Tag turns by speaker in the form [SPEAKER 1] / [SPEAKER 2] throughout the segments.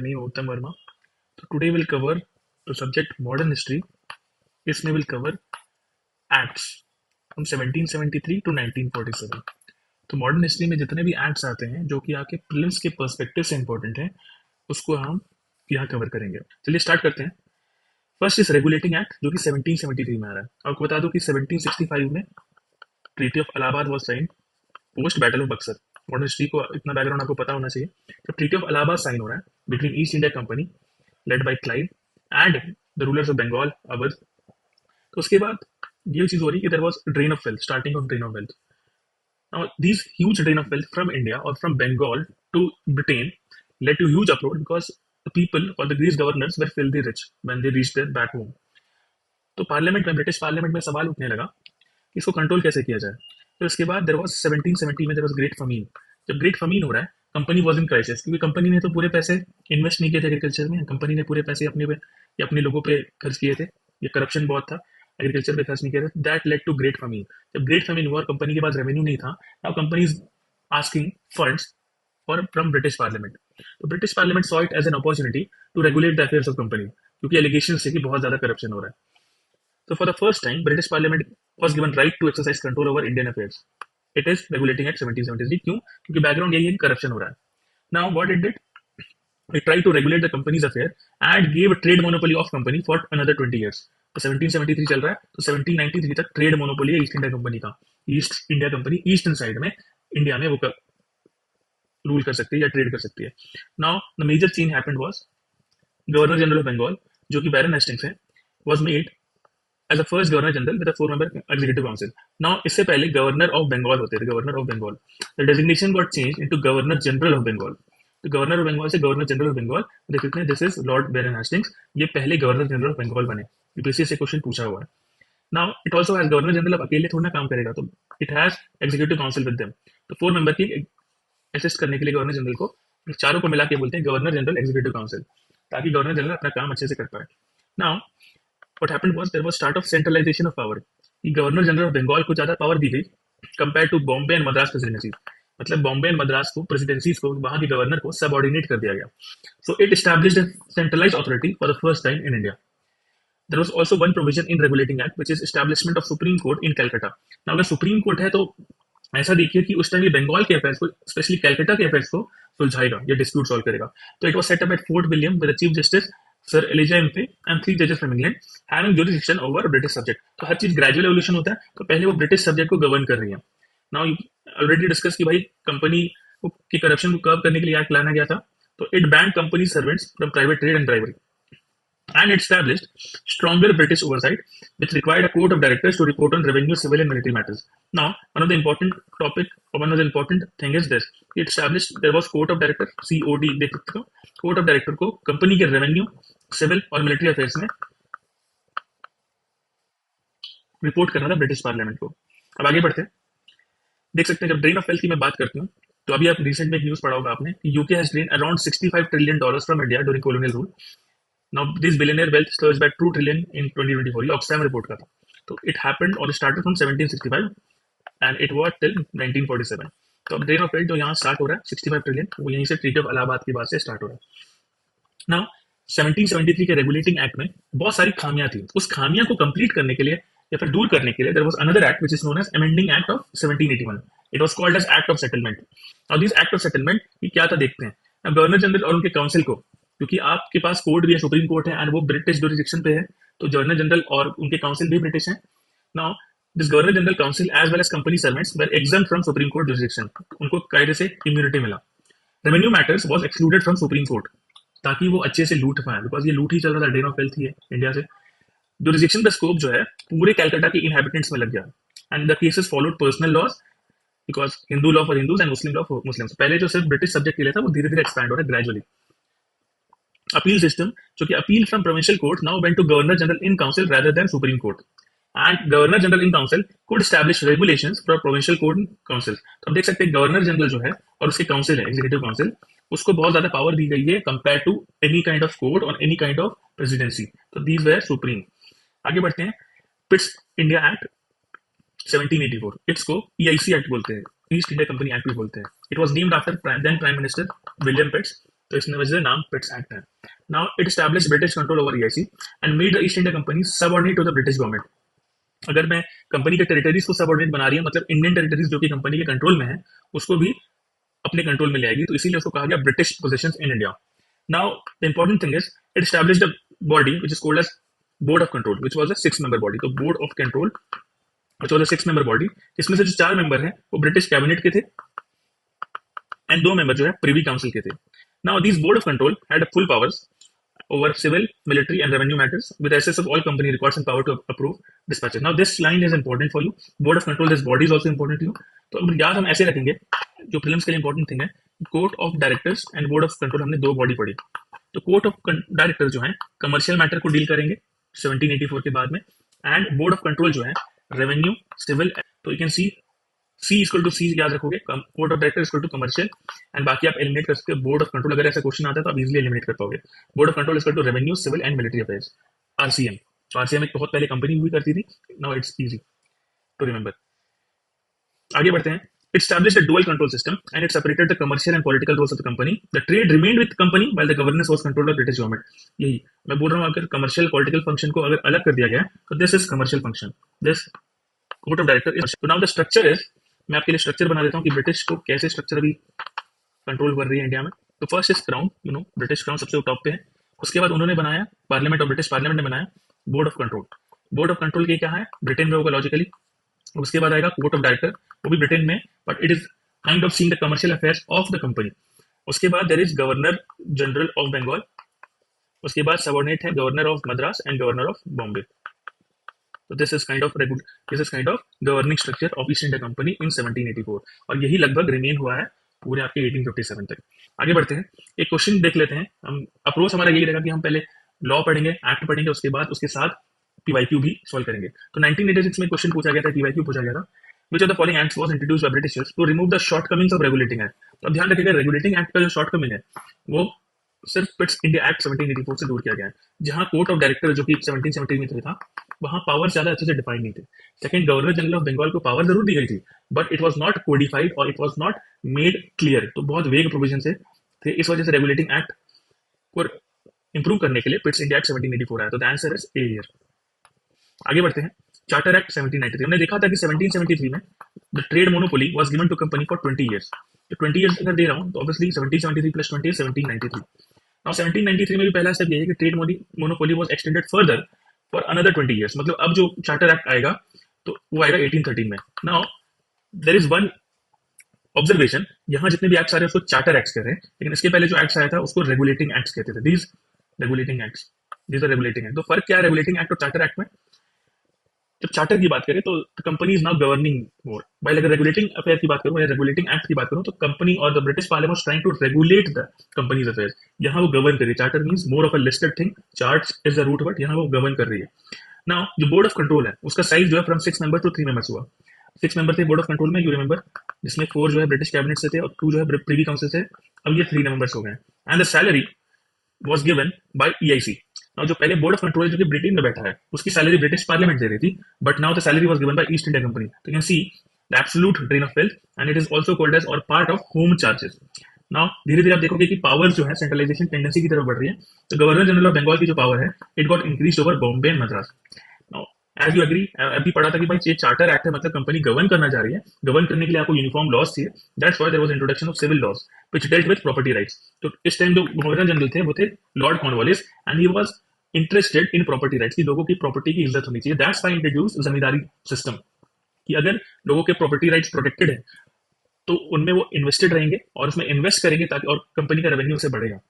[SPEAKER 1] Me, Uttam Verma. So today we'll cover the subject modern history. इसमें will cover acts from 1773 to 1947. तो modern history में जितने भी acts आते हैं जो कि आपके प्रिलिम्स के पर्सपेक्टिव से इंपॉर्टेंट है उसको हम यहाँ कवर करेंगे। चलिए स्टार्ट करते हैं। फर्स्ट इज रेगुलेटिंग एक्ट जो कि 1773 में आ रहा है। आपको बता दूं कि 1765 में treaty of Allahabad was sign post battle of Buxar. Modern history को इतना बैकग्राउंड आपको पता होना चाहिए। जब ट्रीटी ऑफ इलाहाबाद साइन हो रहा है between East India Company led by Clive and the rulers of Bengal Awadh, तो उसके बाद ये चीज हो रही है कि there was drain of wealth, starting of drain of wealth. Now this huge drain of wealth from India और from Bengal to Britain led to huge uproar because the people or the Greece governors were filthy rich when they reached their back home. तो parliament में, British parliament में सवाल उठने लगा कि इसको control कैसे किया जाए। फिर उसके बाद देयर वाज 1770 में देयर वाज ग्रेट फमीन। जब ग्रेट फमीन हो रहा है कंपनी वाज इन क्राइसिस क्योंकि कंपनी ने तो पूरे पैसे इन्वेस्ट नहीं किए थे एग्रीकल्चर में। कंपनी ने पूरे पैसे अपने पे या अपने लोगों पे खर्च किए थे। ये करप्शन बहुत था, एग्रीकल्चर पे खर्च नहीं किया था। That led to great famine. जब ग्रेट फमीन हुआ और कंपनी के पास रेवेन्यू नहीं था, now company is asking funds और फ्रॉम ब्रिटिश पार्लियामेंट। तो British parliament saw it as an opportunity to regulate the affairs of company क्योंकि एलिगेशन से कि बहुत ज्यादा करप्शन हो रहा है। So for the first time, British Parliament was given right to exercise control over Indian affairs. It is regulating Act 1773. क्यों? क्योंकि बैकग्राउंड यही है कि करप्शन हो रहा है। Now what it did? It tried to regulate the company's affair and gave a trade monopoly of company for another 20 years. तो 1773 चल रहा है तो 1793 तक ट्रेड मोनोपोली है ईस्ट इंडिया कंपनी का। East India company eastern side में India में वो रूल कर सकती है या ट्रेड कर सकती है। Now the major change happened was governor general of Bengal जो कि बैरन हेस्टिंग्स है was made as the first governor general with a 4-member executive council. Now, इससे पहले गवर्नर ऑफ बंगाल होते थे, governor of Bengal. The designation got changed into governor general of Bengal. तो governor of Bengal से governor general of Bengal देख सकते हैं। This is Lord Baron Hastings. ये पहले गवर्नर जनरल ऑफ बंगाल बने। यूपीएससी से क्वेश्चन पूछा हुआ है। Now it also has governor general. अब अकेले थोड़ा ना काम करेगा तो it has executive council with them. तो 4 मेंबर की असिस्ट करने के लिए गवर्नर जनरल को चारों को मिला के बोलते हैं गवर्नर जनरल एग्जीक्यूटिव काउंसिल, ताकि गवर्नर जनरल अपना काम अच्छे से कर पाए। Now what happened was there was start of centralization of power कि गवर्नर जनरल ऑफ बंगाल को ज्यादा पावर दी गई compare to Bombay and Madras presidency. मतलब बॉम्बे एंड मद्रास को प्रेसिडेंसीज को वहां के गवर्नर को सबऑर्डिनेट कर दिया गया। So it established a centralized authority for the first time in India. There was also one provision in regulating act which is establishment of supreme court in Calcutta. Now अगर supreme court है तो ऐसा देखिए कि उस टाइम ये बंगाल के affairs को, स्पेशली कलकत्ता के अफेयर्स को सुलझाएगा या डिस्प्यूट सॉल्व करेगा। तो it was set up at Fort William with the chief justice sir Elijah Impey and 3 जजेस from England having jurisdiction over British subject. तो हर चीज ग्रेजुअल एवोल्यूशन होता है। तो पहले वो ब्रिटिश सब्जेक्ट को गवर्न कर रही है। नाउ ऑलरेडी डिस्कस कि भाई कंपनी की करप्शन को कर्व करने के लिए एक्ट लाना गया था। तो it banned company servants from private trade and ड्राइवरी and it established stronger British oversight, which required a court of directors to report on revenue, civil, and military matters. Now, one of the important topic or one of the important thing is this: it established there was court of director (COD) देख सकते हो। court of director को company के revenue, civil और military affairs में report करना था British parliament को। अब आगे बढ़ते हैं। देख सकते हैं जब ड्रेन ऑफ वेल्थ की मैं बात करती हूँ तो अभी आप रिसेंट में एक न्यूज पढ़ा होगा आपने कि UK has drain around $65 trillion from India during colonial rule. Now this billionaire wealth surged by 2 trillion in 2024. ये ऑक्सफैम रिपोर्ट का था। तो it happened और started from 1765 and it was till 1947. तो अब ड्रेन ऑफ वेल्थ जो यहाँ start हो रहा है 65 ट्रिलियन, वो यहीं से ट्रीटी ऑफ इलाहाबाद की बात से स्टार्ट हो रहा है। नाउ 1773 के रेगुलेटिंग एक्ट में बहुत सारी खामियां थी। उस खामियां को कंप्लीट करने के लिए या फिर दूर करने के लिए there was another act which is known as amending act of 1781. It was called as act of settlement. Now this act of settlement ये क्या था देखते हैं। अब गवर्नर जनरल और उनके काउंसिल को, क्योंकि आपके पास कोर्ट भी है, सुप्रीम कोर्ट है एंड वो ब्रिटिश जुरिडिक्शन पे है, तो गवर्नर जनरल और उनके काउंसिल भी ब्रिटिश हैं। Now this governor general council as well as company servants were exempt from supreme court jurisdiction. उनको कायदे से इम्यूनिटी मिला। Revenue matters was excluded from supreme court ताकि वो अच्छे से लूट पाए, बिकॉज ये लूट ही चल रहा था, ड्रेन ऑफ वेल्थ ही है इंडिया से। जुरिडिक्शन का स्कोप जो है पूरे कैलकाटा के इनहेबिटेंट्स में लग गया and the cases followed personal laws because Hindu law for Hindus and Muslim law for Muslims. पहले जो सिर्फ ब्रिटिश सब्जेक्ट के लिए था वो धीरे धीरे एक्सपैंड हो रहा है ग्रेजुअली। अपील सिस्टम जो कि appeal from provincial court now went to governor general in council rather than supreme court and governor general in council could establish regulations for provincial court council. तो अब देख सकते हैं गवर्नर जनरल जो है और उसके काउंसिल है एग्जीक्यूटिव काउंसिल, उसको बहुत ज्यादा पावर दी गई है compare to any kind of court और एनी काइंड ऑफ प्रेसिडेंसी। तो दीज वेर सुप्रीम। आगे बढ़ते हैं। पिट्स इंडिया एक्ट 1784, इट्स को ईआईसी एक्ट बोलते हैं, ईस्ट इंडिया कंपनी एक्ट भी बोलते हैं। It was named after then prime minister William Pitts तो इसने वजह से नाम पिट्स एक्ट है। Now it establish British control over EIC and made the East India Company subordinate to the British government. अगर मैं कंपनी के टेरिटरीज को सबऑर्डिनेट बना रही है, मतलब इंडियन टेरिटरीज जो कि कंपनी के कंट्रोल में है, उसको भी अपने कंट्रोल में ले आएगी, तो इसीलिए उसको कहा गया British possessions in India. Now the important thing is it established the body which is called as Board of Control which was a 6 member body. तो Board of Control which was a 6 member body, इसमें से जो 4 member हैं वो British cabinet के थे and 2 member जो है प्रीवी काउंसिल के थे। Now this board of control had full powers over civil, military, and revenue matters with access of all company records and power to approve dispatches. Now, this line is important for you. Board of control, this body is also important to you. तो अब याद हम ऐसे रखेंगे, जो prelims के लिए important thing है, court of directors and board of control, हमने 2 बॉडी पढ़ी। तो कोर्ट ऑफ डायरेक्टर जो है कमर्शियल मैटर को डील करेंगे 1784 के बाद में, एंड बोर्ड ऑफ कंट्रोल जो है रेवेन्यू, सिविल। तो you can see C equal to C याद रखोगे, court of director equal to commercial, and बाकी आप एलिमिनेट कर सकते हो। बोर्ड ऑफ कंट्रोल अगर ऐसा क्वेश्चन आता है तो आप इजीली एलिमिनेट कर पाओगे। Board of control equal to revenue, civil and military affairs, RCM. तो आरसीएम एक बहुत पहले कंपनी हुई करती थी, now it's easy to remember. आगे बढ़ते हैं। It established a dual control system and it separated the commercial and political roles of the company. The trade remained with the company while the governance was controlled by British government. यही मैं बोल रहा हूँ, अगर commercial political function को अगर अलग कर दिया गया तो this is commercial function, this court of director is. तो नाउ द स्ट्रक्चर इज, मैं आपके लिए स्ट्रक्चर बना देता हूँ कि ब्रिटिश को कैसे स्ट्रक्चर अभी कंट्रोल कर रही है इंडिया में। तो first is crown, you know British crown सबसे टॉप पे है। उसके बाद उन्होंने बनाया पार्लियामेंट, और ब्रिटिश पार्लियामेंट ने बनाया board of control. Board of control के क्या है, ब्रिटेन में होगा लॉजिकली। उसके बाद आएगा कोर्ट ऑफ डायरेक्टर, वो भी ब्रिटेन में, but it is kind of seeing the commercial affairs of the company. उसके बाद there is governor general of Bengal. उसके बाद सबऑर्डिनेट है governor of Madras and governor of Bombay. तो this is kind of governing structure of East India company in 1784, और यही लगभग remain हुआ है पूरे आपके 1857 तक। आगे बढ़ते हैं, एक क्वेश्चन देख लेते हैं हम। अप्रोच हमारा यही रहेगा कि हम पहले लॉ पढ़ेंगे, एक्ट पढ़ेंगे, उसके बाद उसके साथ पीवाईक्यू भी सॉल्व करेंगे। तो 1986 में क्वेश्चन पूछा गया था, पीवाईक्यू पूछा गया था, which of the following acts was introduced by Britishers to remove the shortcomings of regulating act। तो अब ध्यान रखिएगा, रेगुलेटिंग एक्ट का जो शॉर्टकमिंग है वो सिर्फ पिट्स इंडिया एक्ट 1784 से दूर किया गया है। जहां कोर्ट ऑफ डायरेक्टर जो कि 1770 में था, वहां पावर ज्यादा अच्छे से डिफाइन नहीं थे। Second, governor general of Bengal को पावर जरूर दी गई थी, but it was not codified और it was not made clear. तो बहुत वेग प्रोविजन से थे, इस वजह से रेगुलेटिंग एक्ट को इंप्रूव करने के लिए पिट्स इंडिया एक्ट 1784 आया। तो the answer is a here. आगे बढ़ते हैं, चार्टर एक्ट 1793। हमने देखा था कि 1773 में the trade monopoly was given to company for 20 years. तो 20 इयर्स अगर दे रहा हूं तो ऑब्वियसली 1773 प्लस 20 इज 1793। नाउ 1793 में भी पहला स्टेप ये है कि trade monopoly was extended further for another 20 years. मतलब अब जो चार्टर एक्ट आएगा तो वो आएगा 1813 में। Now there is one observation, यहाँ जितने भी एक्ट्स आ रहे हैं उसको चार्टर एक्ट्स कह रहे हैं, लेकिन इसके पहले जो एक्ट्स आया था उसको रेगुलेटिंग एक्ट्स कहते थे। These regulating acts, these are regulating act. तो फर्क क्या है रेगुलेटिंग एक्ट और चार्टर एक्ट में? जब चार्टर की बात करें तो company is now governing more, while अगर रेगुलेटिंग अफेयर की बात करूं या रेगुलेटिंग एक्ट की बात करूं तो कंपनी और the British parliament trying to regulate the company's affairs. यहाँ वो गवर्न कर रही है। Charter means more of a listed thing, chart is the root word, यहाँ वो गवर्न कर रही है। नाउ जो बोर्ड ऑफ कंट्रोल है उसका साइज जो है फ्रॉम 6 मेंबर टू 3 मेंबर्स हुआ। 6 मेंबर थे बोर्ड ऑफ कंट्रोल में, यू रिमेंबर, जिसमें 4 जो है ब्रिटिश कैबिनेट से थे और 2 जो है प्रीवी काउंसिल से। अब ये 3 मेंबर्स हो गए। And the salary was given by EIC। Now जो पहले बोर्ड ऑफ कंट्रोल जो कि ब्रिटेन में बैठा है उसकी सैलरी ब्रिटिश पार्लियामेंट दे रही थी, but now the salary was given by East India Company. तो you can see the absolute drain of wealth and it is also called as और part of home charges. Now धीरे धीरे आप देखोगे कि पावर जो है सेंट्रलाइजेशन टेंडेंसी की तरफ बढ़ रही है। तो गवर्नर जनरल ऑफ बंगाल की जो पावर है it got increase over Bombay and Madras. Now as you agree, अभी पढ़ा था कि भाई ये चार्टर एक्ट है, मतलब कंपनी गवर्न करना जा रही है, गवर्न करने के लिए आपको यूनिफॉर्म लॉज चाहिए। That's why there was introduction of civil laws which dealt with property rights. तो इस टाइम जो गवर्नर जनरल थे वो थे Lord Cornwallis and he was interested in property rights की लोगों की प्रॉपर्टी की इज्जत होनी चाहिए। That's why introduced zamindari system कि अगर लोगों के प्रॉपर्टी राइट्स प्रोटेक्टेड है तो उनमें वो इन्वेस्टेड रहेंगे और उसमें इन्वेस्ट करेंगे ताकि और कंपनी का रेवेन्यू से बढ़ेगा।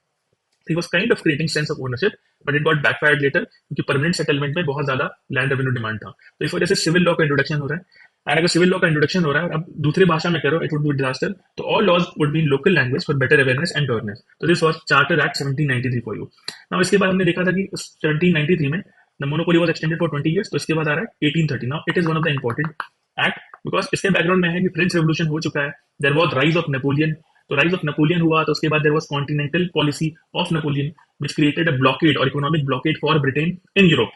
[SPEAKER 1] He was kind of creating sense of ownership, but it got backfired later क्योंकि परमानेंट सेटलमेंट में बहुत ज्यादा लैंड रेवेन्यू डिमांड था। तो इस वजह से सिविल लॉ का इंट्रोडक्शन हो रहा है। एंड अगर सिविल लॉ का इंट्रोडक्शन हो रहा है और अब दूसरी भाषा में करो इट वुड बी डिजास्टर। तो all laws would be in local language for better awareness and governance. तो this was charter act 1793 for you. Now इसके बाद हमने देखा था कि 1793 में the monopoly was extended for 20 years. तो इसके बाद आ रहा है 1830। Now it is one of the important act because इसके बैकग्राउंड में है कि फ्रेंच रेवोल्यूशन हो चुका है, there was rise of Napoleon. तो राइज ऑफ नेपोलियन हुआ तो उसके बाद there was continental policy of Napoleon which created a blockade और economic blockade for Britain in Europe.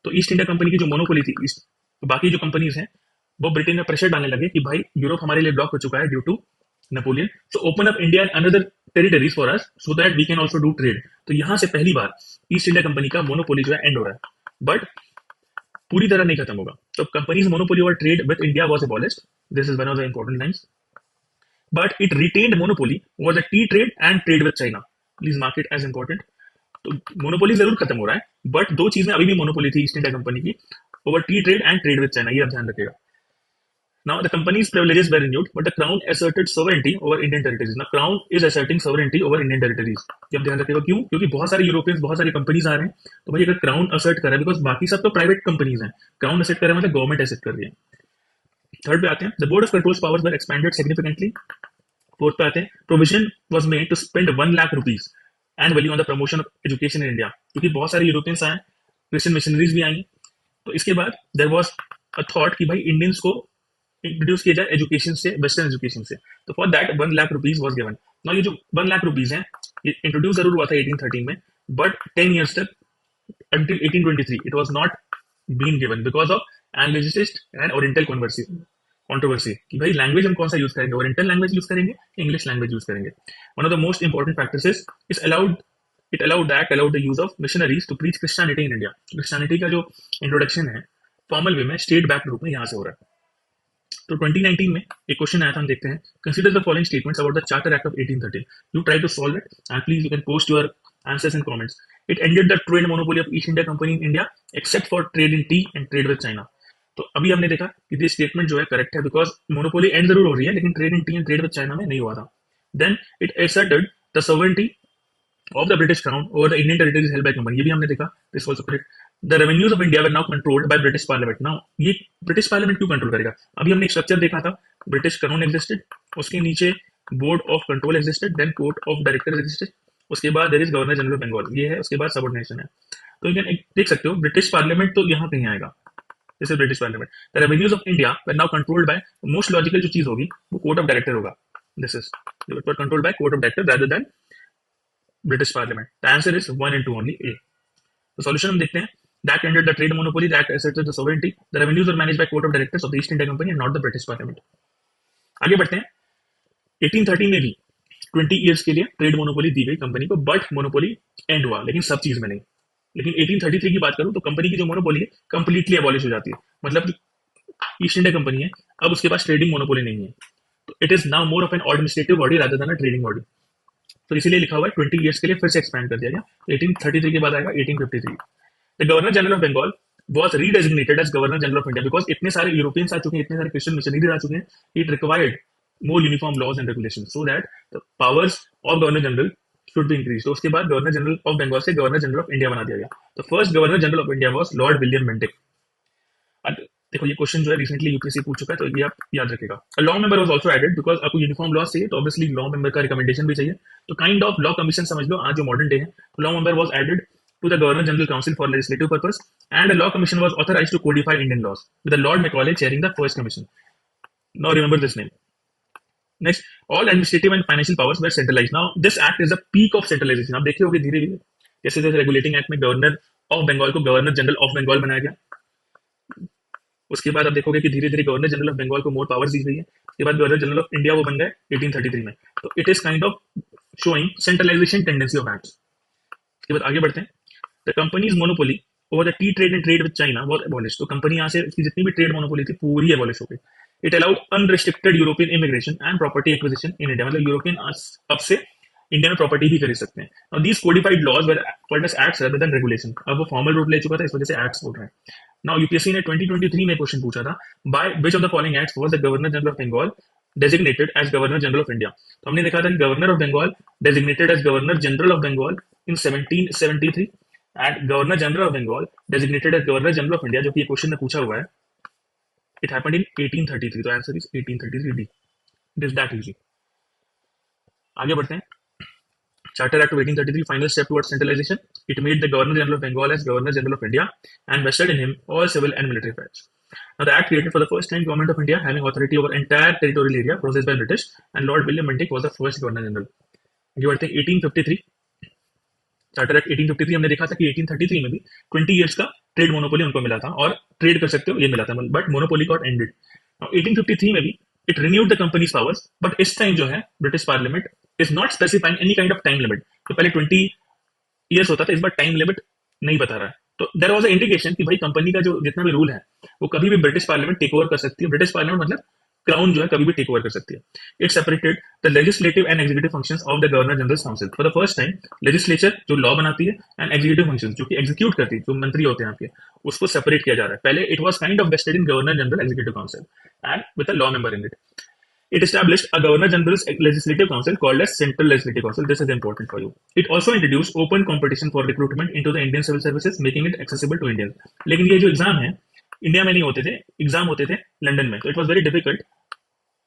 [SPEAKER 1] तो ईस्ट इंडिया कंपनी की जो मोनोपोली थी, तो बाकी जो कंपनीज हैं वो ब्रिटेन में प्रेशर डालने लगे कि भाई यूरोप हमारे लिए ब्लॉक हो चुका है due to Napoleon, so open up India and another territories for us so that we can also do trade. तो यहाँ से पहली बार ईस्ट इंडिया कंपनी का मोनोपोली जो है एंड हो रहा है, बट पूरी तरह नहीं खत्म होगा। तो company's monopoly over trade with India was abolished, this is one of the important lines, but it retained monopoly over the tea trade and trade with China, please mark it as important. तो monopoly जरूर खत्म हो रहा है, but दो चीजें अभी भी मोनोपोली थी ईस्ट इंडिया कंपनी की, over T trade and trade with China, ये आप ध्यान रखिएगा। Now the company's privileges were renewed, but the crown asserted sovereignty over Indian territories. Now crown is asserting sovereignty over Indian territories. ये आप ध्यान रखिएगा, क्यों? क्योंकि बहुत सारे यूरोपियंस, बहुत सारी कंपनीज आ रहे हैं, तो भाई अगर क्राउन असर्ट कर रहा है, बिकॉज बाकी सब तो प्राइवेट कंपनीज हैं, क्राउन असर्ट कर रहा है मतलब गवर्नमेंट असर्ट कर रही है। थर्ड पे आते हैं, the board of control's powers were expanded significantly. Fourth पे आते हैं, provision was made to spend 1 lakh rupees annually on the promotion of education in India, क्योंकि बहुत सारे यूरोपियंस आए, क्रिश्चियन मिशनरीज भी आई, तो इसके बाद देयर वाज अ थॉट कि भाई इंडियंस को इंट्रोड्यूस किया जाए एजुकेशन से, वेस्टर्न एजुकेशन से, तो for that 1 lakh rupees was given. Now ये जो 1 लाख रुपीज है, ये इंट्रोड्यूस जरूर हुआ था 1813 में, बट 10 ईयर्स तक until 1823 it was not being given because of anglicist and oriental controversy कि भाई लैंग्वेज हम कौन सा यूज करेंगे, ओरिएंटल लैंग्वेज यूज करेंगे, इंग्लिश लैंग्वेज यूज करेंगे। One of the most important factors is allowed the use of missionaries to preach Christianity in India। Christianity का जो इंट्रोडक्शन है फॉर्मल वे में स्टेट बैक रूप में यहाँ से हो रहा है। तो 2019 में एक क्वेश्चन आया था, हम देखते हैं। Consider the following statements about the charter act of 1813, you try to solve it and please you can post your answers in comments. It ended the trade monopoly of East India company in India except for trade in tea and trade with China. तो अभी हमने देखा कि ये statement जो है correct है, because monopoly and जरूर हो रही है, लेकिन trade in tea and trade with China में नहीं हुआ था। Then it asserted the sovereignty of the British Crown over the Indian territories held by company, ये भी हमने देखा, this was correct। The revenues of India were now controlled by British Parliament। Now ये British parliament क्यों control करेगा? अभी हमने एक स्ट्रक्चर देखा था, ब्रिटिश क्राउन एग्जिस्टेड, उसके नीचे board of control existed, then court of directors existed, उसके बाद there is governor general of Bengal, ये है, उसके बाद सबऑर्डिनेशन है। तो ये देख सकते हो ब्रिटिश पार्लियामेंट तो यहाँ कहीं आएगा, जैसे British parliament. The revenues of India were now controlled by, most logical जो चीज होगी वो कोर्ट ऑफ डायरेक्टर होगा, this is controlled by court of director rather than British Parliament। The answer is 1 and 2 only, A। तो solution हम देखते हैं। That ended the trade monopoly, that asserted the sovereignty, the revenues were managed by court of directors of the East India Company and not the British Parliament। आगे बढ़ते हैं। 1813 में भी 20 years के लिए ट्रेड मोनोपोली दी गई कंपनी को, but monopoly and हुआ, लेकिन सब चीज में नहीं। लेकिन 1833 की बात करूं तो कंपनी की जो मोनोपोली है कंप्लीटली अबॉलिश हो जाती है, मतलब कि ईस्ट इंडिया कंपनी है, अब उसके पास ट्रेडिंग मोनोपोली नहीं है, तो it is now more of N administrative body rather than a trading body. तो इसीलिए लिखा हुआ है 20 ईयर्स के लिए फिर से एक्सपैंड कर दिया गया। 1833 के बाद आएगा 1853। The governor general of Bengal was redesignated as governor general of India because इतने सारे यूरोपियंस आ चुके हैं, इतने सारे क्रिश्चियन मिशनरीज आ चुके हैं, it required more uniform laws and regulations so that the powers of governor general should be increased। तो उसके बाद गवर्नर जनरल ऑफ बंगाल से गवर्नर जनरल ऑफ इंडिया बना दिया गया। तो first governor general of India was Lord William Bentinck. देखो ये क्वेश्चन जो है रिसेंटली यूपीएससी पूछ चुका है, तो ये आप याद रखेगा। Law member was also added because आपको यूनिफॉर्म लॉ चाहिए, तो ऑब्वियसली लॉ मेंबर का रिकमेंडेशन भी चाहिए, तो काइंड ऑफ लॉ कमीशन समझ लो आज जो मॉडर्न डे है। Law member was added to the Governor General Council for legislative purpose, and a law commission was authorized to codify Indian laws, with the Lord Macaulay chairing the first commission। Now remember this name। Next, all administrative and financial powers were centralized। Now this act is the peak of centralization। आप देखिए होगे धीरे धीरे जैसे जैसे regulating act में governor of Bengal को governor general of Bengal बनाया गया, उसके बाद आप देखोगे कि धीरे धीरे गवर्नर जनरल ऑफ बंगाल को मोर पावर्स दी गई है, उसके बाद गवर्नर जनरल ऑफ इंडिया वो बन गए 1833 में। तो it is kind of showing centralization tendency of acts. उसके बाद आगे बढ़ते हैं। The company's monopoly over the tea trade and trade with China was abolished। तो कंपनी यहाँ से इसकी जितनी भी ट्रेड मोनोपोली थी पूरी एबॉलिश हो गई। It allowed unrestricted European immigration and property acquisition in India। मतलब यूरोपियन अब से इंडिया में प्रॉपर्टी भी खरीद सकते हैं। Now these codified laws were called as acts rather than regulation। अब वो फॉर्मल रूप ले चुका था, इस वजह से एक्ट्स बोल रहे हैं। Now यूपीएससी ने 2023 में क्वेश्चन पूछा था, by which of the following acts was the Governor General of Bengal designated as Governor General of India। तो हमने देखा था कि governor of Bengal designated as Governor General of Bengal in 1773 and Governor General of Bengal designated as Governor General of India, जो कि ये question में पूछा हुआ है, it happened in 1833। तो answer is 1833 D. It is that easy. आगे बढ़ते हैं। Charter Act of 1833 final step towards centralization। It made the Governor General of Bengal as Governor General of India and vested in him all civil and military affairs। Now the act created for the first time government of India having authority over entire territorial area possessed by British, and Lord William Bentinck was the first Governor General। आगे बढ़ते हैं 1853। Charter act 1853 हमने देखा था कि 1833 में भी 20 years का ट्रेड मोनोपोली उनको मिला था, और ट्रेड कर सकते हो ये मिला था, बट मोनोपोली गॉट एंडेड। 1853 में भी it renewed the companies powers, but इस टाइम जो है British parliament is not specifying any kind of time limit. तो पहले 20 ईयर्स होता था, इस बार टाइम लिमिट नहीं बता रहा है। तो देयर वाज अ इंडिकेशन कि भाई कंपनी का जो जितना भी रूल है वो कभी भी ब्रिटिश पार्लियामेंट टेक ओवर कर सकती है। ब्रिटिश पार्लियामेंट मतलब क्राउन जो है कभी भी टेक ओवर कर सकती है। It separated the legislative and executive functions of the governor general council for the first time. Legislature जो लॉ बनाती है एंड एग्जीक्यूटिव फंक्शंस जो कि एग्जीक्यूट करती है, जो मंत्री होते हैं आपके, उसको सेपरेट किया जा रहा है। पहले it was kind of vested in governor general executive council and with a law member in it. It established a Governor General's Legislative Council called as Central Legislative Council. This is important for you. It also introduced open competition for recruitment into the Indian civil services, making it accessible to Indians. लेकिन ये जो exam है India में नहीं होते थे, exam होते थे लंदन में, तो it was very difficult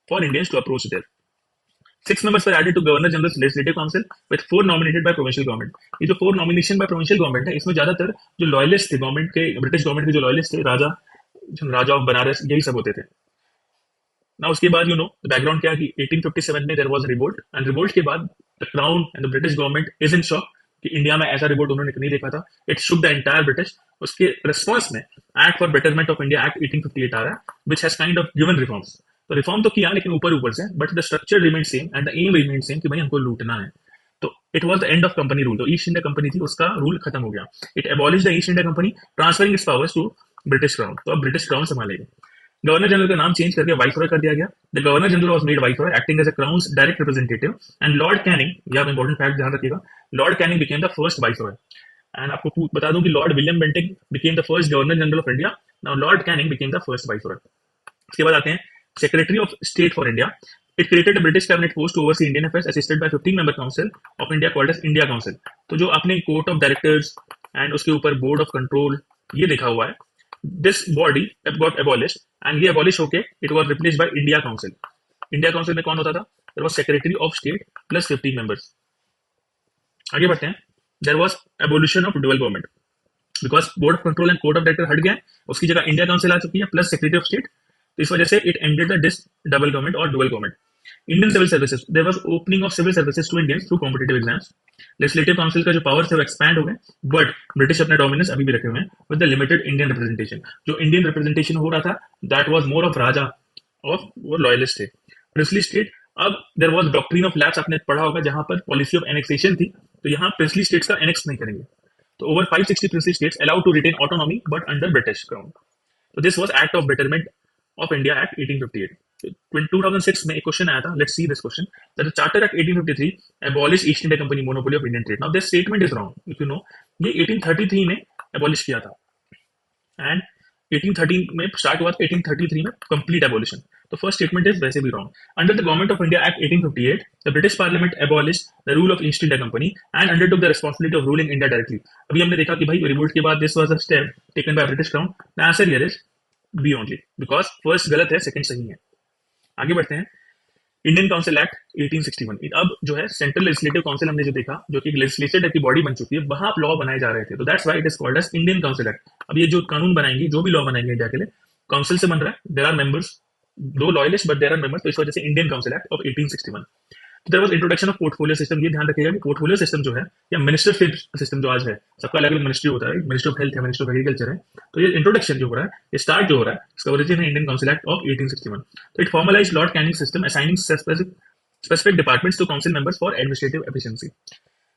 [SPEAKER 1] for Indians to approach there. 6 members were added to Governor General's Legislative Council with 4 nominated by provincial government. ये जो 4 nomination by provincial government है, इसमें ज्यादातर जो लॉयलिस्ट थे गवर्नमेंट के, ब्रिटिश गवर्नमेंट के जो लॉयलिस्ट थे, राजा ऑफ बनारस, यही सब होते थे। ना उसके बाद बैकग्राउंड क्या है कि 1857 में there was revolt, and revolt के बाद the crown and the British government is in shock कि इंडिया में ऐसा रिवोल्ट उन्होंने नहीं देखा था। It shook the entire British. उसके रिस्पॉन्स में act for betterment of India act 1858 आ रहा है, which has kind of given reforms. तो रिफॉर्म तो किया लेकिन ऊपर ऊपर से, but the structure remain same and the aim remain same कि भाई हमको लूटना है। तो it was the end of company rule. तो ईस्ट इंडिया कंपनी थी, उसका रूल खत्म हो गया। It abolish the East India Company, transferring its powers to British crown. तो अब ब्रिटिश क्राउन संभालेगा। गवर्नर जनरल का नाम चेंज करके वाइसरॉय कर दिया गया। The governor general was made viceroy acting as a crown's direct representative, and Lord Canning, ये आप इंपॉर्टेंट फैक्ट ध्यान रखिएगा, Lord Canning became the first viceroy. And आपको बता दूं कि Lord William Bentinck became the first governor general of India. Now Lord Canning became the first viceroy. उसके बाद आते हैं secretary of state for India. It created a British cabinet post to oversee Indian affairs assisted by 15-member council of India called as India Council। तो जो आपने court of directors and उसके ऊपर board of control ये लिखा हुआ है, this body got abolished and ये एबॉलिश होके it was replaced by India council. India council में कौन होता था? There was secretary of state plus 15 members. आगे बढ़ते हैं। There was abolition of dual government because board of control and court of director हट गया, उसकी जगह इंडिया काउंसिल आ चुकी है प्लस सेक्रेटरी ऑफ स्टेट। तो इस वजह से it ended the this double government और dual government. Indian civil services, there was opening of civil services to Indians through competitive exams. Legislative council का जो पावर्स है वो एक्सपैंड हो गए, बट ब्रिटिश अपना डोमिनेंस अभी भी रखे हुए हैं with the limited Indian representation. जो इंडियन रिप्रेजेंटेशन हो रहा था that was more of raja of वो लॉयलिस्ट थे। प्रिंसली स्टेट, अब there was doctrine of lapse, आपने पढ़ा होगा, जहां पर पॉलिसी ऑफ एनेक्सेशन थी, तो यहाँ प्रिंसली स्टेट्स का एनेक्स नहीं करेंगे। तो over 560 princely states allowed to retain autonomy but under British crown. तो this was act of betterment of India act 1858। 2006 में एक क्वेश्चन आया था, let's see this question, that the charter act 1853 abolish East India Company monopoly of Indian trade. Now this statement is wrong if you know. ये 1833 में abolish किया था and 1813 में start हुआ था, 1833 में कंप्लीट एबॉलिशन। तो फर्स्ट स्टेटमेंट इज वैसे भी wrong. Under the government of India act 1858 the British parliament abolished the rule of East India company and undertook the responsibility of ruling India directly. अभी हमने देखा कि भाई रिवोल्ट के बाद this was a step taken by British crown. The answer here is B only, because first गलत है, second सही है। आगे बढ़ते हैं। Indian council act 1861। अब जो है सेंट्रल लेजिस्लेटिव काउंसिल हमने जो देखा, जो कि लेजिस्लेचर टाइप की बॉडी बन चुकी है, वहां लॉ बनाए जा रहे थे। तो that's why it is called as Indian council act. अब ये जो कानून बनाएंगे, जो भी लॉ बनाएंगे इंडिया के लिए, काउंसिल से बन रहा है। There are members, though loyalist but there are members, तो इस वजह से Indian council act of 1861। There was introduction of portfolio system. ये ध्यान रखिएगा कि पोर्टफोलियो सिस्टम जो है या मिनिस्टरशिप सिस्टम जो आज है, सबका अलग अलग मिनिस्ट्री होता है, मिनिस्ट्री ऑफ हेल्थ है, मिनिस्ट्री ऑफ एग्रीकल्चर है। तो ये इंट्रोडक्शन जो हो रहा है, ये स्टार्ट जो हो रहा है, इसका ओरिजिन है इंडियन काउंसिल एक्ट ऑफ 1861। तो it formalize Lord Canning system assigning specific departments to council members for administrative efficiency.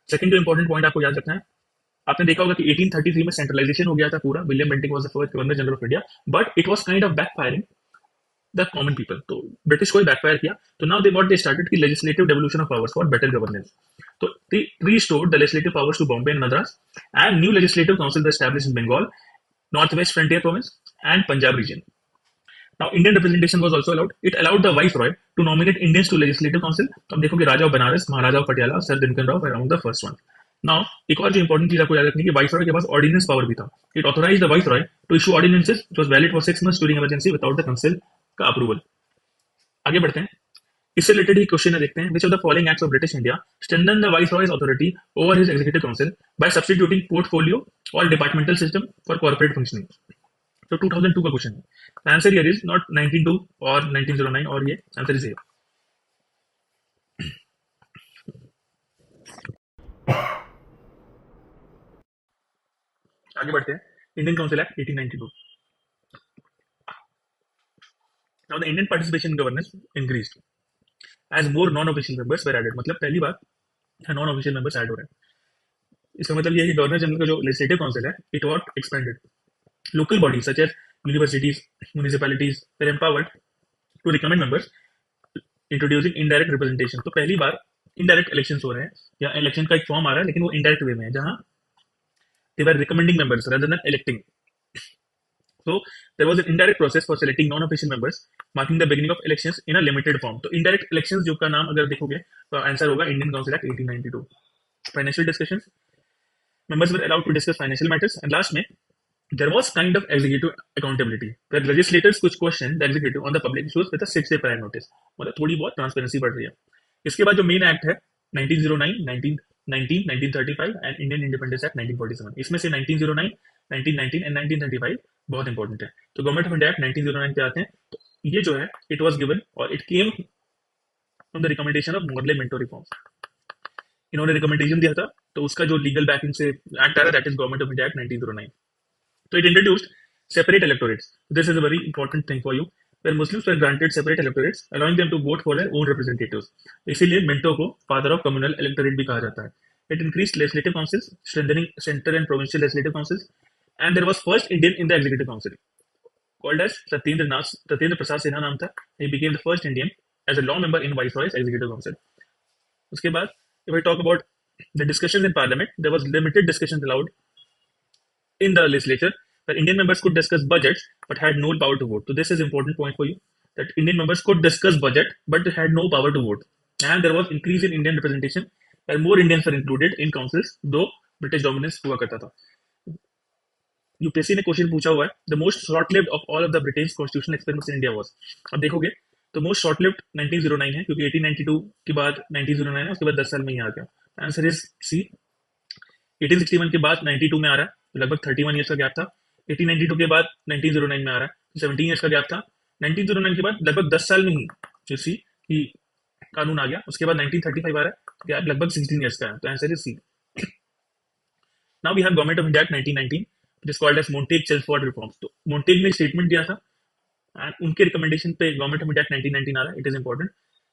[SPEAKER 1] Second जो इंपॉर्टेंट पॉइंट आपको याद रखना है, आपने देखा होगा कि 1833 में सेंट्रलाइजेशन हो गया था पूरा। William Bentinck was the first governor general of India, but it was kind of backfiring the common people. तो ब्रिटिश को ही बैकफायर किया। तो now they what they started की legislative devolution of powers for better governance. तो they restored the legislative powers to Bombay and Madras, and new legislative councils were established in Bengal, Northwest Frontier Province, and Punjab region. Now, Indian representation was also allowed. It allowed the viceroy to nominate Indians to legislative council. तो अब देखो कि raja of Banaras, maharaja of Patiala, sir Dinkar Rao around the first one. Now एक और जो important चीज आपको याद रखनी है कि वाइसरॉय के पास ऑर्डिनेंस पावर भी था। It authorize the viceroy to issue ordinances which was valid for 6 months during emergency without the council का अप्रूवल। आगे बढ़ते हैं। इससे रिलेटेड ही क्वेश्चन है, देखते हैं which of the following acts of British India strengthen the viceroy's authority over his executive council by substituting portfolio or departmental system for corporate functioning. तो 2002 का क्वेश्चन है। आंसर हियर इज नॉट 1902 और 1909, और ये answer is here. आगे बढ़ते हैं। Indian council act 1892। Now the Indian participation in governance increased. As more non official members were added, मतलब पहली बार नॉन ऑफिशियल मेंबर्स ऐड हो रहे हैं। इसका मतलब ये है कि गवर्नर जनरल का जो लेजिस्लेटिव काउंसिल है it what expanded. Local bodies such as universities, municipalities were empowered to recommend members, introducing indirect representation. तो पहली बार इनडायरेक्ट इलेक्शन हो रहे हैं, या इलेक्शन का एक फॉर्म आ रहा है लेकिन वो इनडायरेक्ट वे में है, जहां they were recommending members rather than electing. So there was an indirect process for selecting non-official members, marking the beginning of elections in a limited form. तो indirect elections जो का नाम अगर देखोगे तो आंसर होगा Indian council act 1892। Financial discussions, members were allowed to discuss financial matters, and last में there was kind of executive accountability where legislators कुछ question the executive on the public issues with a 6 day prior notice। मतलब थोड़ी बहुत transparency बढ़ रही है। इसके बाद जो मेन एक्ट है 1909, 1919, 1935 एंड इंडियन इंडिपेंडेंस एक्ट 1947, इसमें से 1909, 1919 एंड 1935 बहुत इंपॉर्टेंट है। तो गवर्नमेंट ऑफ इंडिया एक्ट 1909 पे आते हैं, तो ये जो है इट वाज गिवन और it came from the recommendation of Morley Minto reforms. इन्होंने रिकमेंडेशन दिया था, तो उसका जो लीगल बैकिंग से एक्ट आ रहा है that is government of India act 1909। So it introduced separate electorates. This is a very important thing for you, where Muslims were granted separate electorates, allowing them to vote for their own representatives. इसीलिए Minto को father of communal electorate भी कहा जाता है। It increased legislative councils, strengthening central and provincial legislative councils, and there was first Indian in the executive council, called as Satyendra Prasad Sinha नाम था। He became the first Indian as a law member in Viceroy's executive council. उसके बाद, if I talk about the discussions in parliament, there was limited discussions allowed in the legislature, where Indian members could discuss budgets but had no power to vote. So this is important point for you, that Indian members could discuss budget but they had no power to vote. And there was increase in Indian representation, where more Indians were included in councils, though British dominance हुआ करता था। UPSC ने question पूछा हुआ है, the most short lived of all of the Britain constitutional experiments in India was. अब देखोगे तो मोस्ट शॉर्ट लिव्ड 1909 है, क्योंकि 1892 के बाद 1909 है, उसके बाद 10 साल में ही आ गया। आंसर इज सी। 1861 के बाद 92 में आ रहा है, तो लगभग 31 ईयर्स का गैप था। 1892 के बाद 1909 में आ रहा है, तो 17 ईयर्स का गैप था। 1909 के बाद लगभग 10 साल में ही जो सी कि कानून आ गया। उसके बाद 1935 आ रहा है, तो गैप लगभग 16 ईयर्स का है, तो answer is C. Now we have government of India act 1919, जिस called as Montagu Chelmsford reforms. तो मोंटेग ने स्टेटमेंट दिया था एंड उनके रिकमेंडेशन पे गवर्नमेंट ऑफ इंडिया एक्ट 1919 आ रहा है। It is important.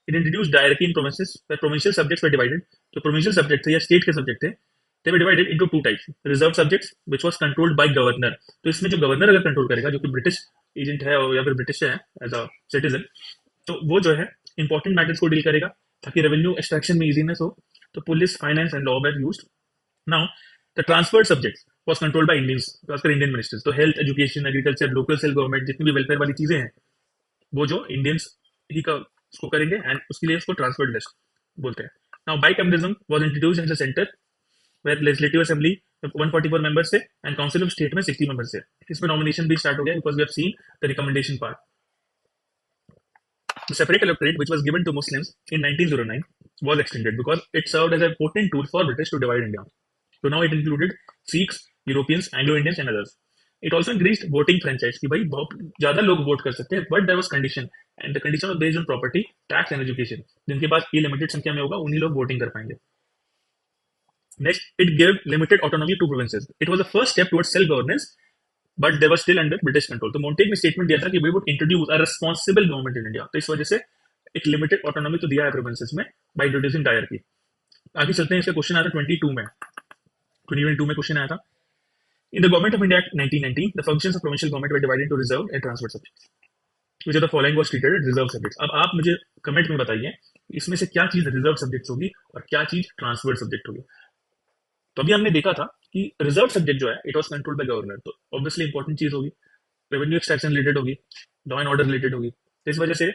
[SPEAKER 1] It introduce directly in provinces, where provincial subjects were divided. जो प्रोविंशियल सब्जेक्ट थे या स्टेट के सब्जेक्ट थे, they were divided into two types: reserved subjects, which was controlled by governor। तो इसमें जो गवर्नर अगर control करेगा, जो कि ब्रिटिश एजेंट है या फिर ब्रिटिश है एज अ सिटीजन, तो वो जो है इंपॉर्टेंट मैटर्स को डील करेगा ताकि रेवेन्यू एक्सट्रैक्शन में इजीनेस हो। तो police, finance and law were used. Now the transferred subjects was controlled by Indians, खासकर इंडियन मिनिस्टर्स। तो health, education, agriculture, local self government, जितनी भी वेलफेयर वाली चीजें हैं, वो जो इंडियंस ही का उसको करेंगे, एंड उसके लिए उसको ट्रांसफर्ड लिस्ट बोलते हैं। Now bicameralism was introduced in the centre, where legislative assembly 144 members थे एंड काउंसिल ऑफ स्टेट में 60 मेंबर्स थे। इसमें नॉमिनेशन भी स्टार्ट हो गया, because we have seen the recommendation part. The separate electorate, which was given to Muslims in 1909, was extended because it served as a potent tool for British to divide India. So now it included Sikhs, Europeans, Anglo-Indians, and others. It also increased voting franchise कि भाई बहुत ज्यादा लोग vote कर सकते हैं, but there was condition, and the condition was based on property, tax, and education. जिनके पास ये लिमिटेड संख्या में होगा, उन्हीं लोग वोटिंग कर पाएंगे। Next, it gave limited autonomy to provinces. It was the first step towards self-governance, but they were still under British control. तो मोंटेग ने स्टेटमेंट दिया था कि we would introduce a responsible government in India। तो इस वजह से एक लिमिटेड ऑटोनॉमी तो दिया है प्रोविंसेस में by introducing डायरकी। आगे चलते हैं, इसका क्वेश्चन आया था 22 में, 2022 में क्वेश्चन आया था। In the Government of India Act 1990, the functions of provincial government were divided into reserved and transferred subjects. Which of the following was treated as reserved subjects? अब आप मुझे कमेंट में बताइए इसमें से क्या चीज रिजर्व सब्जेक्ट्स होगी और क्या चीज ट्रांसफर्ड सब्जेक्ट होगी। तो अभी हमने देखा था कि रिजर्व सब्जेक्ट जो है it was controlled by governor, तो ऑब्वियसली इंपॉर्टेंट चीज होगी, रेवेन्यू एक्सट्रैक्शन रिलेटेड होगी, लॉ एंड ऑर्डर रिलेटेड होगी। तो इस वजह से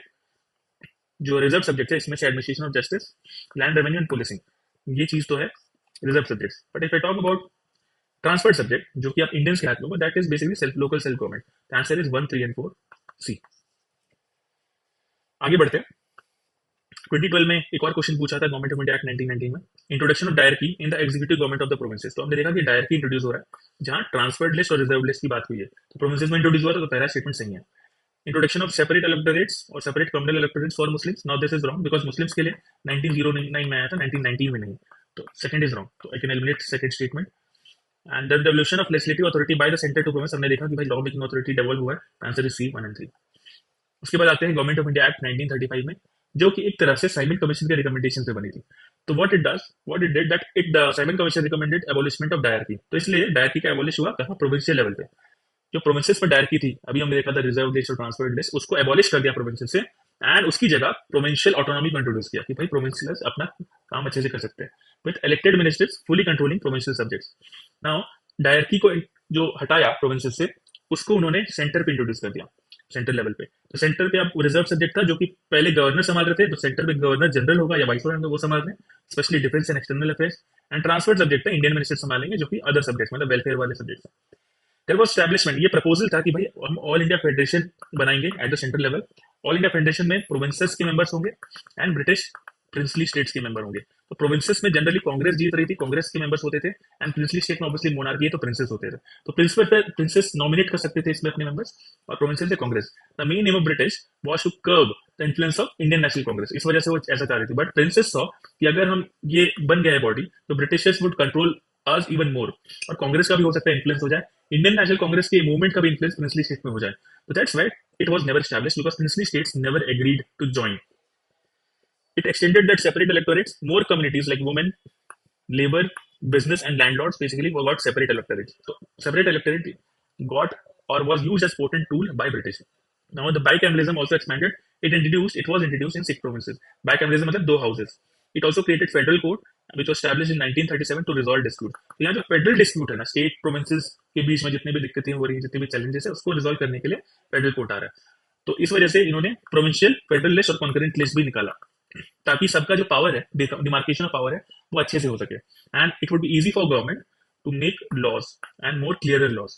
[SPEAKER 1] जो रिजर्व सब्जेक्ट है इसमें से administration of justice, land revenue and policing, ये चीज तो है reserve subjects. But if I talk about transferred subject, जो कि आप इंडियंस के हाथ में होगा, that is basically self local self government. The answer is 1, 3 and 4 सी। आगे बढ़ते हैं। 2012 में एक और क्वेश्चन पूछा था गवर्नमेंट ऑफ इंडिया एक्ट 1919 में, introduction of dyarchy in the executive government of the provinces. तो हमने देखा कि डायरकी इंट्रोड्यूस हो रहा है, जहां ट्रांसफर्ड लिस्ट और रिजर्व लिस्ट की बात हुई है। तो प्रोविंसेस में इंट्रोड्यूस हुआ था, तो पहला स्टेटमेंट सही है। इंट्रोडक्शन ऑफ सेपरेट इलेक्टोरेट्स और separate communal electorates for Muslims, now this is wrong because Muslims के लिए 1909 में आया था, 1919 में नहीं, तो सेकंड इज रॉन्ग। तो I can eliminate second statement. And the devolution of legislative authority by the centre to province, हमने देखा कि भाई लॉ मेकिंग अथॉरिटी डेवलप हुआ है, आंसर इज सी 1 एंड 3। उसके बाद आते हैं गवर्नमेंट ऑफ इंडिया एक्ट 1935 में, जो कि एक तरह से साइमन कमीशन के रिकमेंडेशन से बनी थी। तो what it did that it the Simon commission recommended abolishment of dyarchy. तो इसलिए डायरकी का एबॉलिश हुआ कहाँ, प्रोविंशियल लेवल पे। जो प्रोविंसेस में डायरकी थी, अभी हमने देखा था रिजर्व लिस्ट और ट्रांसफर्ड लिस्ट, उसको एबॉलिश कर दिया प्रोविंसेस से, एंड उसकी जगह प्रोविंशियल ऑटोनॉमी को इंट्रोड्यूस किया कि भाई प्रोविंशियल्स अपना काम अच्छे से कर सकते हैं with elected ministers fully controlling provincial subjects. Now dyarchy को जो हटाया प्रोविंसेस से, उसको उन्होंने सेंटर पे इंट्रोड्यूस कर दिया, सेंटर लेवल पे। तो सेंटर पे अब रिजर्व सब्जेक्ट था जो कि पहले गवर्नर संभाल रहे थे, तो सेंटर पे गवर्नर जनरल होगा या वाइस होगा, वो संभाल रहे हैं specially defence and external affairs. And transfer subject है इंडियन मिनिस्टर संभालेंगे, जो कि अदर सब्जेक्ट मतलब वेलफेयर वाले सब्जेक्ट है। देयर वाज एस्टैब्लिशमेंट, ये प्रपोजल था कि भाई हम ऑल इंडिया फेडरेशन बनाएंगे at the central level. All India federation में प्रोविंसेस के मेंबर्स होंगे एंड ब्रिटिश प्रिंसली स्टेट्स के मेंबर होंगे। तो प्रोविंसेस में जनरली कांग्रेस जीत रही थी, कांग्रेस के मेंबर्स होते थे, एंड प्रिंसली स्टेट में ऑब्वियसली मोनार्की है तो प्रिंसेस होते थे। तो प्रिंसेस नॉमिनेट कर सकते थे इसमें अपने मेंबर्स, और प्रोविंसेस से Congress. The main aim of British was to curb the influence of Indian national Congress, इस वजह से वो ऐसा चाह रही थी। बट प्रिंसेस सॉ कि अगर हम ये बन गया है बॉडी, तो Britishers would control us even more, और कांग्रेस का भी हो सकता है इन्फ्लुएंस हो जाए, इंडियन नेशनल कांग्रेस के मूवमेंट का भी इन्फ्लुएंस प्रिंसली स्टेट में हो जाए। तो that's why it was never established, because princely states never agreed to join. It extended that separate electorates, more communities like women, labor, business, and landlords basically got separate electorates. So separate electorate got or was used as potent tool by British. Now the bicameralism also expanded. It was introduced in 6 provinces. Bicameralism मतलब 2 houses. It also created federal court which was established in 1937 to resolve dispute. तो यहाँ जो federal dispute है ना, state provinces के बीच में जितने भी दिक्कतें हो रही हैं, जितने भी चैलेंजेस है, उसको रिजॉल्व करने के लिए फेडरल कोर्ट आ रहा है। तो इस वजह से इन्होंने प्रोविंशियल, फेडरल लिस्ट और कॉन्करेंट लिस्ट भी निकाला, ताकि सबका जो पावर है, डिमार्केशन ऑफ पावर है, वो अच्छे से हो सके, and it would be easy for government to make laws and more clear laws.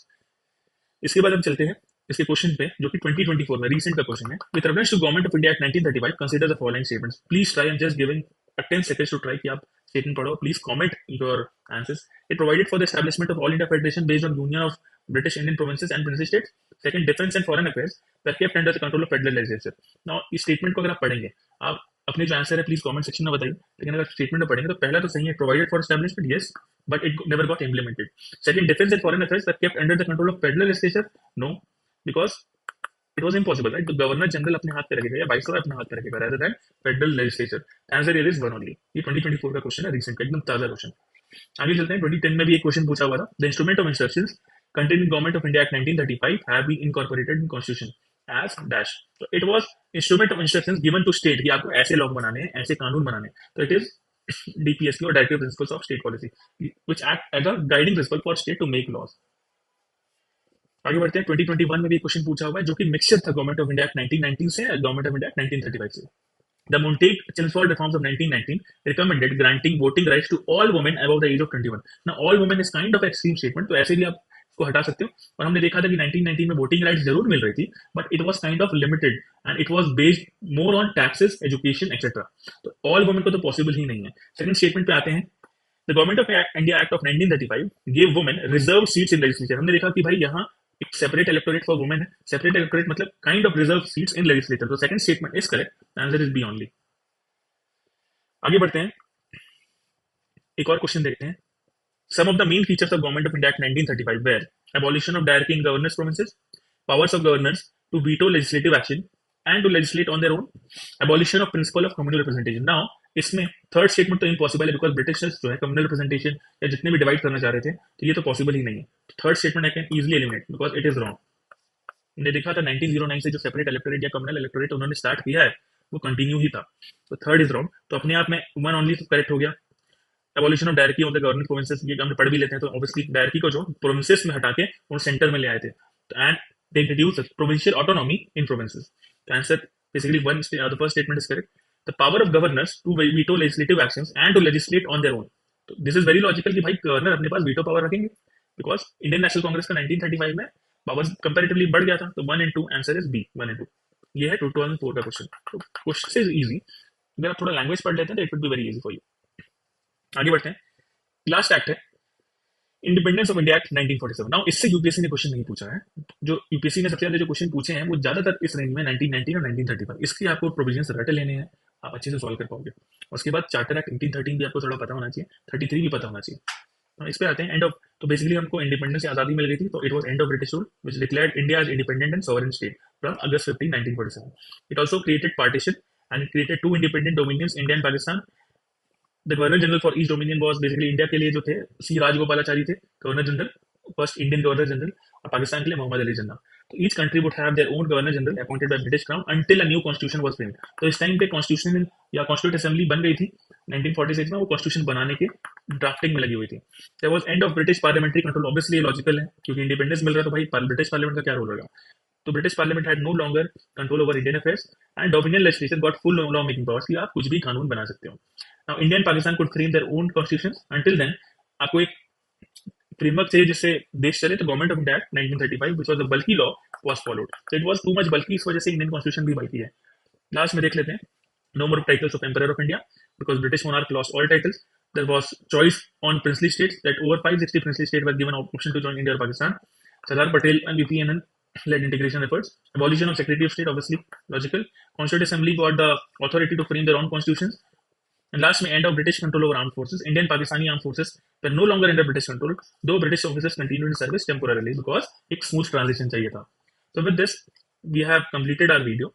[SPEAKER 1] इसके बाद हम चलते हैं इसके क्वेश्चन पे, जो कि 2024 में रीसेंट का क्वेश्चन है। With reference to government of India act 1935 consider the following statements. Please try, and just giving 10 seconds to try कि आप स्टेटमेंट पढ़ो, please comment your answers. It provided for the establishment of all India federation based on union of British Indian provinces and princely states. Second, defence and foreign affairs were kept under the control of federal legislature. Now इस statement को अगर आप पढ़ेंगे, आप अपने जो answer है please comment section में बताइए, लेकिन अगर स्टेटमेंट में पढ़ेंगे तो पहला तो सही है, provided for establishment, yes, but it never got implemented. Second, defence and foreign affairs were kept under the control of federal legislature, no, because it was impossible, right? तो गवर्नर जनरल अपने हाथ पे रखेगा या वाइसरॉय अपने हाथ पे रखेगा, rather than federal legislature. Answer here is one only। ये 2024 का क्वेश्चन है, रीसेंट का, एकदम ताजा क्वेश्चन। आगे चलते हैं, 2010 में भी एक क्वेश्चन पूछा हुआ था। The instrument of instructions contained in government of India act 1935 have been incorporated in constitution as dash. तो it was instrument of instructions given to state कि आपको ऐसे लॉ बनाने हैं, ऐसे कानून बनाने हैं। तो इट इज डीपीएसपी और directive principles of state policy which act as a guiding principle for state to make laws. आगे बढ़ते हैं, 2021 में भी क्वेश्चन पूछा हुआ है, जो कि मिक्सचर था गवर्नमेंट ऑफ इंडिया एक्ट 1919 से, गवर्नमेंट ऑफ इंडिया एक्ट 1935 से। The Montague-Chelmsford reforms of 1919 recommended granting voting rights to all women above the age of 21. Now, all women is kind of extreme statement, तो ऐसे भी आप इसको हटा सकते हो। और हमने देखा था कि 1919 में वोटिंग राइट्स जरूर मिल रही थी, but it was kind of limited and it was based more on taxes, education etcetera. तो ऑल वुमेन को तो पॉसिबल ही नहीं है। सेकंड स्टेटमेंट पे आते हैं। The government of India act of 1935 give women reserve seats in legislature. हमने देखा कि भाई यहाँ एक सेपरेट इलेक्टोरेट फॉर वुमेन है, सेपरेट इलेक्टोरेट मतलब kind of reserve seats in legislature. तो second statement is correct, answer is B only. आगे बढ़ते हैं, एक और क्वेश्चन देखते हैं। Some of the main features of government of India act 1935 where abolition of dyarchy in governors provinces, powers of governors to veto legislative action and to legislate on their own, abolition of principle of communal representation. Now इसमें third statement तो impossible है, because Britishers जो है communal representation या जितने भी divide करना चाह रहे थे, तो ये तो पॉसिबल ही नहीं है। Third statement I can easily eliminate because it is wrong. हमने देखा था 1909 से जो सेपरेट इलेक्टोरेट या कम्युनल इलेक्टोरेट उन्होंने स्टार्ट किया है, वो कंटिन्यू ही था। तो थर्ड इज रॉन्ग, तो अपने आप में वन ओनली करेक्ट हो गया। Abolition of dietary of the government provinces, ये हम पढ़ भी लेते हैं, तो ऑब्वियसली डायरेक्टी को जो प्रोविंसेस में हटा के उन सेंटर में ले आए थे, and they introduce provincial autonomy in provinces. तो answer basically one, the first statement is correct. The power of governors to veto legislative actions and to legislate on their own. तो दिस इज वेरी लॉजिकल कि भाई governor अपने पास veto power रखेंगे, because Indian national Congress का 1935 में power comparatively बढ़ गया था। तो 1 and 2 answer is B, 1 and 2। ये है 2004 का क्वेश्चन। तो क्वेश्चन इज इजी, अगर आप थोड़ा लैंग्वेज पढ़ लेते हैं तो it will be very easy for you. आगे बढ़ते हैं, लास्ट एक्ट है independence of India act 1947। Now इससे यूपीएससी ने क्वेश्चन नहीं पूछा है। जो यूपीएससी ने सबसे ज्यादा जो क्वेश्चन पूछे हैं वो ज्यादातर इस रेंज में 1919 और 1935, इसके आपको प्रोविजंस रट लेने हैं, आप अच्छे से सॉल्व कर पाओगे। उसके बाद चार्टर एक्ट 1813 भी आपको थोड़ा पता होना चाहिए, 33 भी पता होना चाहिए। इस पे आते हैं, एंड ऑफ, तो बेसिकली हमको इंडिपेंडेंस से आजादी मिल गई थी, तो it was end of British rule which declared India as independent and sovereign state from August 15, 1947। It also created partition and it created two independent dominions, India and Pakistan. The governor general for east dominion was basically India के लिए जो थे C Rajagopalachari थे governor general, first Indian governor general, और पाकिस्तान के लिए मोहम्मद अली जिन्ना. तो each country would have their own governor general appointed by British crown until a new constitution was framed. तो इस टाइम पे कॉन्स्टिट्यूशन या कॉन्स्टिट्यूट असेंबली बन गई थी 1946 में, वो कॉन्स्टिट्यूशन बनाने के ड्राफ्टिंग में लगी हुई थी. There was end of British parliamentary control. Obviously ये लॉजिकल है क्योंकि इंडिपेंडेंस मिल रहा, तो भाई ब्रिटिश पार्लियामेंट का क्या रोल रहेगा. तो British parliament had no longer control over Indian affairs and dominion legislation got full law making powers कि आप कुछ भी कानून बना सकते हो. Now India and Pakistan could frame their own constitution. Until then आपको एक फ्रेमवर्क चाहिए जिससे देश चले. तो government of India act 1935 which was the bulky law was followed. So it was too much bulky, इस वजह से इंडियन कॉन्स्टिट्यूशन भी बल्की है. लास्ट में देख लेते हैं. No more titles of emperor of India because British monarch lost all titles. There was choice on princely states that over 560 princely states were given option to join India or Pakistan. Sardar Patel and VPNN led integration efforts. Abolition of Secretary of State, obviously logical. Constituent Assembly got the authority to frame their own constitutions. And last, may end of British control over armed forces. Indian Pakistani armed forces were no longer under British control, though British officers continued in service temporarily because एक smooth transition चाहिए था. So with this, we have completed our video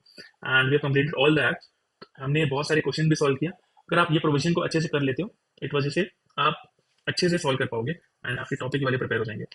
[SPEAKER 1] and we have completed all the acts. हमने बहुत सारे question भी solve किया. अगर आप ये प्रोविजन को अच्छे से कर लेते हो, इट वजह से आप अच्छे से सॉल्व कर पाओगे एंड आपके टॉपिक वाले प्रिपेयर हो जाएंगे.